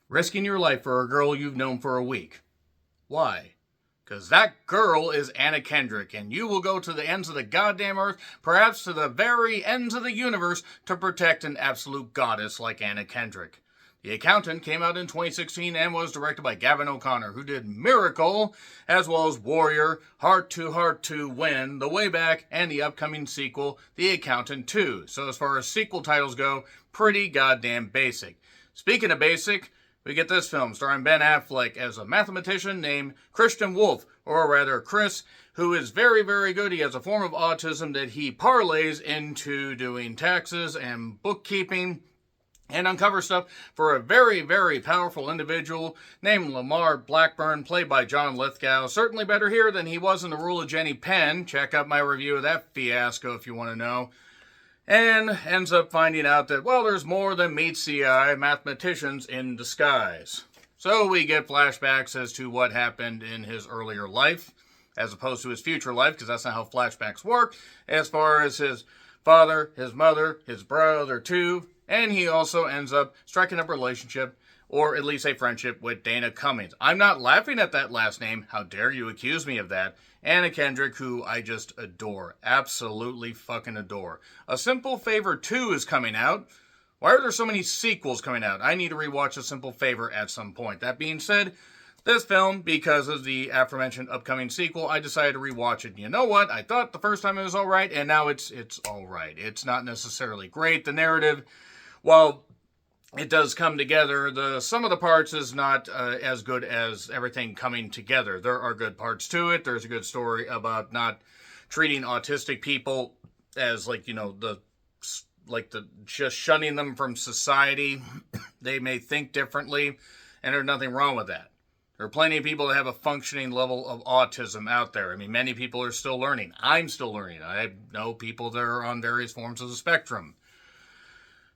Risking your life for a girl you've known for a week. Why? Because that girl is Anna Kendrick, and you will go to the ends of the goddamn earth, perhaps to the very ends of the universe, to protect an absolute goddess like Anna Kendrick. The Accountant came out in 2016 and was directed by Gavin O'Connor, who did Miracle, as well as Warrior, Heart to Win, The Way Back, and the upcoming sequel, The Accountant 2. So as far as sequel titles go, pretty goddamn basic. Speaking of basic, we get this film starring Ben Affleck as a mathematician named Christian Wolf, or rather Chris, who is very, very good. He has a form of autism that he parlays into doing taxes and bookkeeping and uncover stuff for a very, very powerful individual named Lamar Blackburn, played by John Lithgow. Certainly better here than he was in The Rule of Jenny Penn. Check out my review of that fiasco if you want to know. And ends up finding out that, well, there's more than meets the eye, mathematicians in disguise. So we get flashbacks as to what happened in his earlier life, as opposed to his future life, because that's not how flashbacks work, as far as his father, his mother, his brother too, and he also ends up striking up a relationship, or at least a friendship, with Dana Cummings. I'm not laughing at that last name. How dare you accuse me of that? Anna Kendrick, who I just adore. Absolutely fucking adore. A Simple Favor 2 is coming out. Why are there so many sequels coming out? I need to rewatch A Simple Favor at some point. That being said, this film, because of the aforementioned upcoming sequel, I decided to rewatch it. You know what? I thought the first time it was alright, and now it's alright. It's not necessarily great. The narrative, well, it does come together. The sum of the parts is not as good as everything coming together. There are good parts to it. There's a good story about not treating autistic people as the just shunning them from society. They may think differently, and there's nothing wrong with that. There are plenty of people that have a functioning level of autism out there. I mean, many people are still learning. I'm still learning. I know people that are on various forms of the spectrum.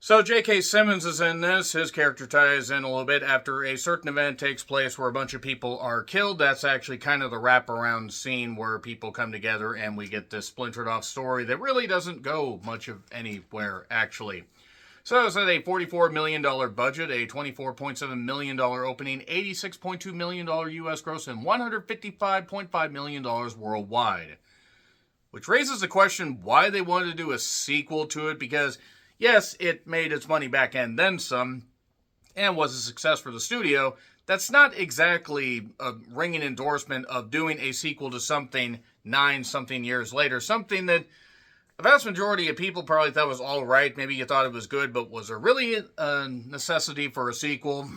So J.K. Simmons is in this. His character ties in a little bit after a certain event takes place where a bunch of people are killed. That's actually kind of the wraparound scene where people come together and we get this splintered off story that really doesn't go much of anywhere, actually. So it's at a $44 million budget, a $24.7 million opening, $86.2 million U.S. gross, and $155.5 million worldwide. Which raises the question why they wanted to do a sequel to it, because yes, it made its money back and then some, and was a success for the studio. That's not exactly a ringing endorsement of doing a sequel to something 9-something years later. Something that the vast majority of people probably thought was all right. Maybe you thought it was good, but was there really a necessity for a sequel?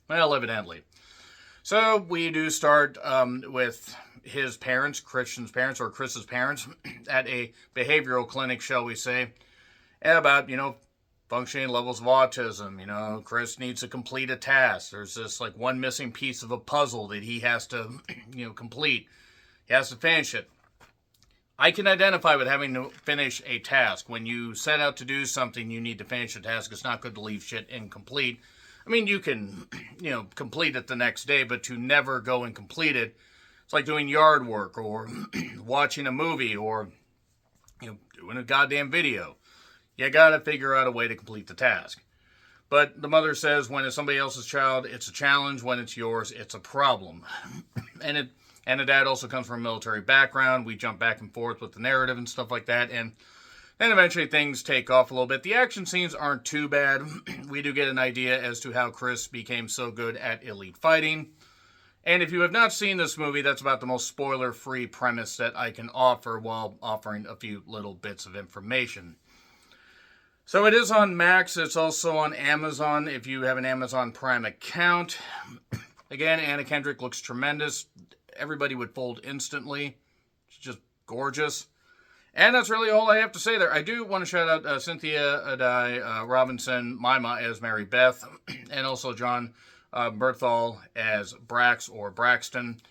Well, evidently. So we do start with his parents, Christian's parents, or Chris's parents, at a behavioral clinic, shall we say, about, functioning levels of autism. Chris needs to complete a task. There's this, one missing piece of a puzzle that he has to, complete. He has to finish it. I can identify with having to finish a task. When you set out to do something, you need to finish a task. It's not good to leave shit incomplete. I mean, you can, complete it the next day, but to never go and complete it, it's like doing yard work or watching a movie or, doing a goddamn video. You gotta figure out a way to complete the task. But the mother says when it's somebody else's child, it's a challenge. When it's yours, it's a problem. And the dad also comes from a military background. We jump back and forth with the narrative and stuff like that. And then eventually things take off a little bit. The action scenes aren't too bad. We do get an idea as to how Chris became so good at elite fighting. And if you have not seen this movie, that's about the most spoiler-free premise that I can offer while offering a few little bits of information. So it is on Max. It's also on Amazon if you have an Amazon Prime account. Again, Anna Kendrick looks tremendous. Everybody would fold instantly. She's just gorgeous. And that's really all I have to say there. I do want to shout out Cynthia Adai Robinson, Mima as Mary Beth, and also John Berthal as Brax or Braxton.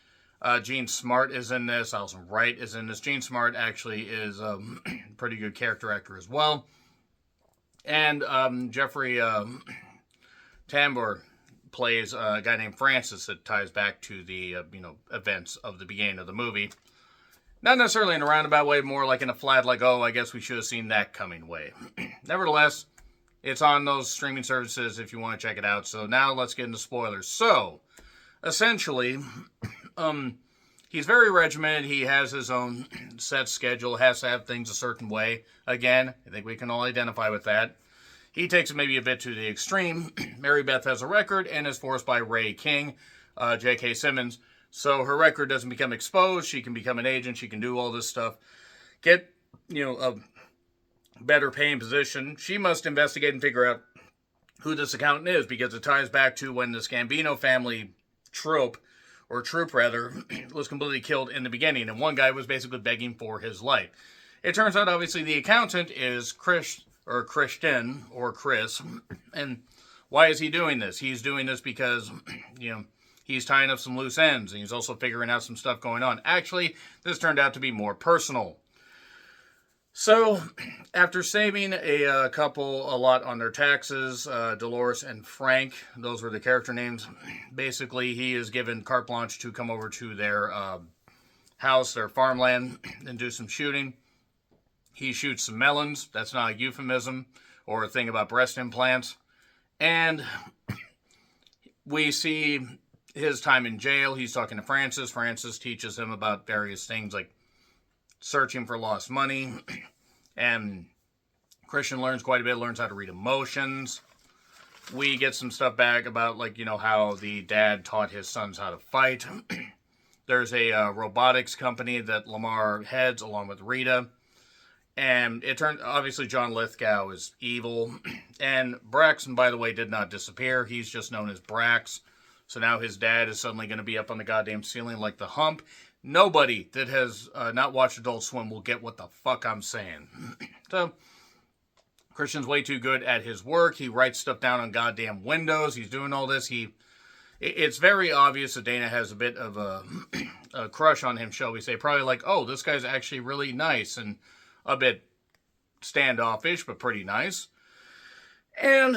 Jean Smart is in this. Alison Wright is in this. Jean Smart actually is a pretty good character actor as well. And Jeffrey Tambor plays a guy named Francis that ties back to the, events of the beginning of the movie. Not necessarily in a roundabout way, more like in a flat, I guess we should have seen that coming way. Nevertheless, It's on those streaming services if you want to check it out. So now let's get into spoilers. So, essentially, he's very regimented. He has his own set schedule, has to have things a certain way. Again, I think we can all identify with that. He takes it maybe a bit to the extreme. Mary Beth has a record and is forced by Ray King, J.K. Simmons. So her record doesn't become exposed. She can become an agent. She can do all this stuff. Get, a better paying position. She must investigate and figure out who this accountant is, because it ties back to when the Gambino family troop rather, was completely killed in the beginning, and one guy was basically begging for his life. It turns out, obviously, the accountant is Christian, and why is he doing this? He's doing this because, he's tying up some loose ends, and he's also figuring out some stuff going on. Actually, this turned out to be more personal. So, after saving a couple a lot on their taxes, Dolores and Frank, those were the character names, basically he is given carte blanche to come over to their house, their farmland, and do some shooting. He shoots some melons. That's not a euphemism or a thing about breast implants. And we see his time in jail. He's talking to Francis. Francis teaches him about various things like searching for lost money, and Christian learns quite a bit, learns how to read emotions. We get some stuff back about, how the dad taught his sons how to fight. There's a robotics company that Lamar heads along with Rita, and it turned, obviously John Lithgow is evil, and Braxton, by the way, did not disappear. He's just known as Brax. So now his dad is suddenly going to be up on the goddamn ceiling like the Hump. Nobody that has not watched Adult Swim will get what the fuck I'm saying. So, Christian's way too good at his work. He writes stuff down on goddamn windows. He's doing all this. It's very obvious that Dana has a bit of a crush on him, shall we say. Probably like, oh, this guy's actually really nice, and a bit standoffish, but pretty nice. And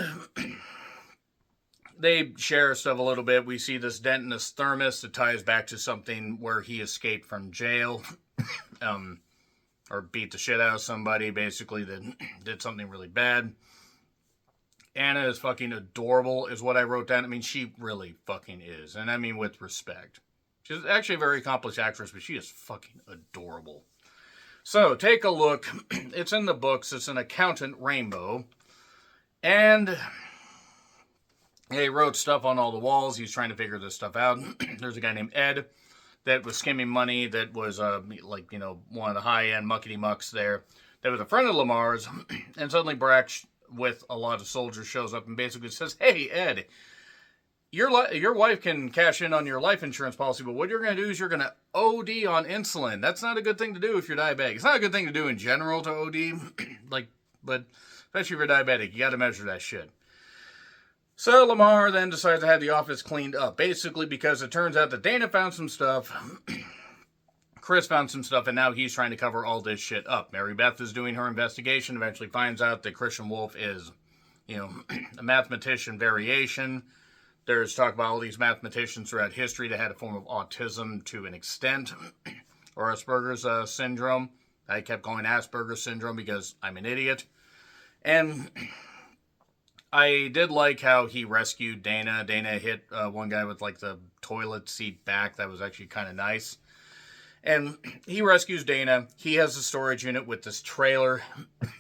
they share stuff a little bit. We see this dent in this thermos that ties back to something where he escaped from jail. Or beat the shit out of somebody, basically, that did something really bad. Anna is fucking adorable, is what I wrote down. I mean, she really fucking is. And I mean with respect. She's actually a very accomplished actress, but she is fucking adorable. So, take a look. It's in the books. It's an accountant, Rainbow. And he wrote stuff on all the walls. He's trying to figure this stuff out. There's a guy named Ed that was skimming money, that was, one of the high-end muckety-mucks there, that was a friend of Lamar's, and suddenly Brax, with a lot of soldiers, shows up and basically says, hey, Ed, your wife can cash in on your life insurance policy, but what you're going to do is you're going to OD on insulin. That's not a good thing to do if you're diabetic. It's not a good thing to do in general to OD, but especially if you're diabetic, you got to measure that shit. So Lamar then decides to have the office cleaned up, basically because it turns out that Dana found some stuff, Chris found some stuff, and now he's trying to cover all this shit up. Mary Beth is doing her investigation, eventually finds out that Christian Wolf is, a mathematician variation. There's talk about all these mathematicians throughout history that had a form of autism to an extent, or Asperger's syndrome. I kept calling Asperger's syndrome because I'm an idiot. And I did like how he rescued Dana. Dana hit one guy with the toilet seat back. That was actually kind of nice. And he rescues Dana. He has a storage unit with this trailer,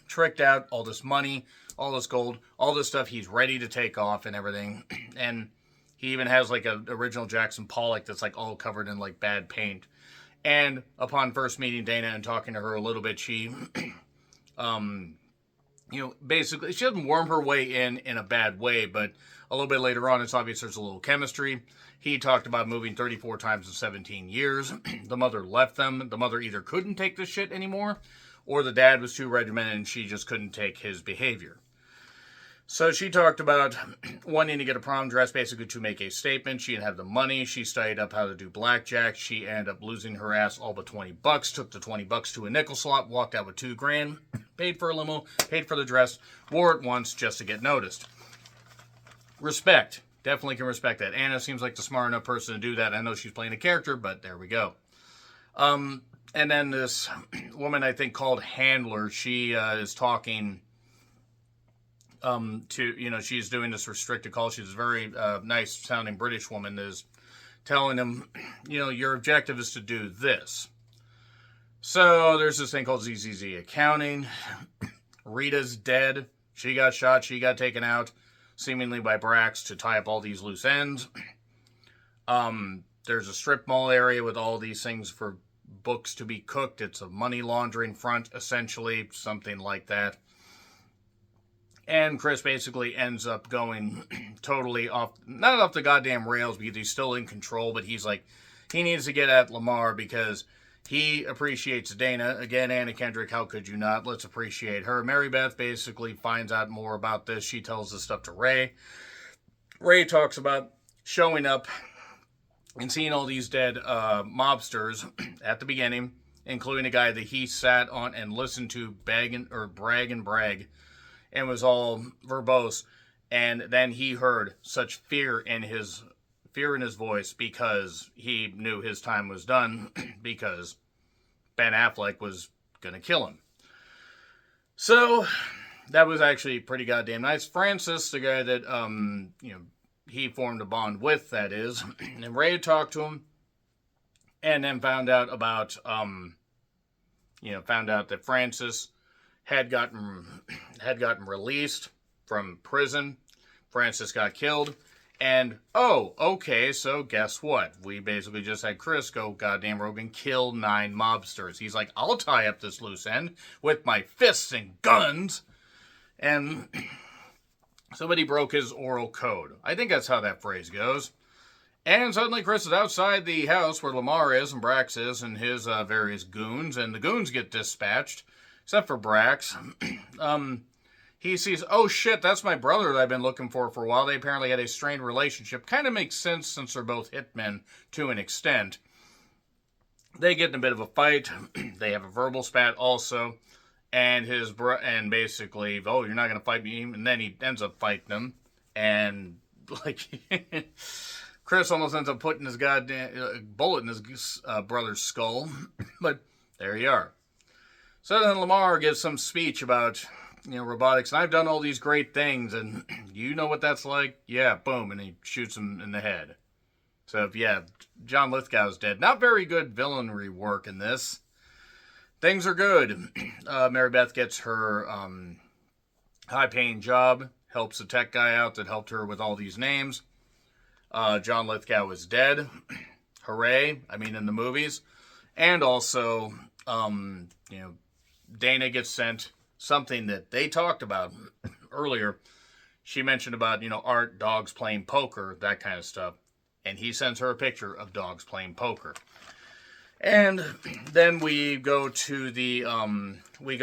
tricked out, all this money, all this gold, all this stuff. He's ready to take off and everything. And he even has an original Jackson Pollock that's all covered in bad paint. And upon first meeting Dana and talking to her a little bit, she basically, she doesn't worm her way in a bad way, but a little bit later on, it's obvious there's a little chemistry. He talked about moving 34 times in 17 years. The mother left them. The mother either couldn't take this shit anymore, or the dad was too regimented and she just couldn't take his behavior. So she talked about wanting to get a prom dress basically to make a statement. She didn't have the money. She studied up how to do blackjack. She ended up losing her ass all but $20. Took the $20 to a nickel slot, walked out with $2,000, paid for a limo, paid for the dress, wore it once just to get noticed. Respect. Definitely can respect that. Anna seems like the smart enough person to do that. I know she's playing a character, but there we go. And then this woman, I think, called Handler, she is talking she's doing this restricted call. She's a very nice sounding British woman that is telling him, your objective is to do this. So there's this thing called ZZZ accounting. Rita's dead. She got shot. She got taken out, seemingly by Brax to tie up all these loose ends. There's a strip mall area with all these things for books to be cooked. It's a money laundering front, essentially, something like that. And Chris basically ends up going totally not off the goddamn rails because he's still in control, but he's like, he needs to get at Lamar because he appreciates Dana. Again, Anna Kendrick, how could you not? Let's appreciate her. Mary Beth basically finds out more about this. She tells this stuff to Ray. Ray talks about showing up and seeing all these dead mobsters at the beginning, including a guy that he sat on and listened to brag and brag, and was all verbose. And then he heard such fear in his voice because he knew his time was done because Ben Affleck was going to kill him. So that was actually pretty goddamn nice. Francis, the guy that, he formed a bond with, that is, and Ray talked to him and then found out that Francis had gotten released from prison. Francis got killed. And, okay, so guess what? We basically just had Chris go goddamn rogue and kill 9 mobsters. He's like, I'll tie up this loose end with my fists and guns. And somebody broke his oral code. I think that's how that phrase goes. And suddenly Chris is outside the house where Lamar is and Brax is and his various goons. And the goons get dispatched, except for Brax. He sees, oh shit, that's my brother that I've been looking for a while. They apparently had a strained relationship. Kind of makes sense since they're both hitmen to an extent. They get in a bit of a fight. They have a verbal spat also. And basically, you're not going to fight me. And then he ends up fighting him. And, Chris almost ends up putting his goddamn bullet in his brother's skull. But there you are. So then Lamar gives some speech about robotics, and I've done all these great things, and you know what that's like? Yeah, boom, and he shoots him in the head. So, John Lithgow's dead. Not very good villainry work in this. Things are good. Mary Beth gets her high-paying job, helps a tech guy out that helped her with all these names. John Lithgow is dead. Hooray, in the movies. And also, Dana gets sent something that they talked about earlier. She mentioned about, art, dogs playing poker, that kind of stuff. And he sends her a picture of dogs playing poker. And then we go to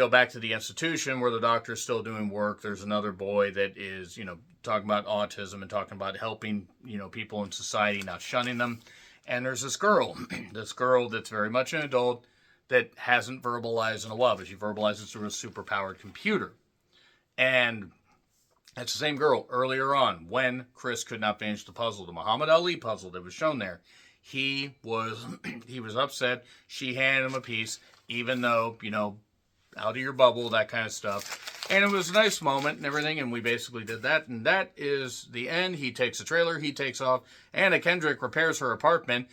back to the institution where the doctor's still doing work. There's another boy that is, talking about autism and talking about helping, people in society, not shunning them. And there's this girl that's very much an adult that hasn't verbalized in a while, but she verbalizes through a superpowered computer. And that's the same girl earlier on when Chris could not finish the puzzle, the Muhammad Ali puzzle that was shown there. He was upset. She handed him a piece, even though, out of your bubble, that kind of stuff. And it was a nice moment and everything, and we basically did that. And that is the end. He takes the trailer, he takes off. Anna Kendrick repairs her apartment.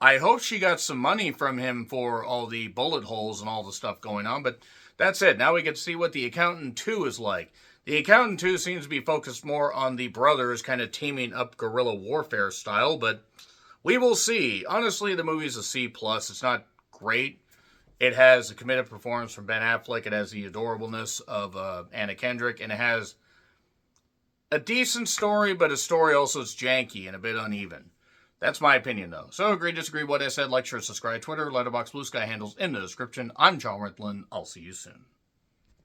I hope she got some money from him for all the bullet holes and all the stuff going on, but that's it. Now we get to see what The Accountant 2 is like. The Accountant 2 seems to be focused more on the brothers kind of teaming up guerrilla warfare style, but we will see. Honestly, the movie is a C+. It's not great. It has a committed performance from Ben Affleck. It has the adorableness of Anna Kendrick, and it has a decent story, but a story also is janky and a bit uneven. That's my opinion, though. So agree, disagree, what I said, like, share, subscribe, Twitter, Letterboxd, Blue Sky handles in the description. I'm John Ritlin. I'll see you soon.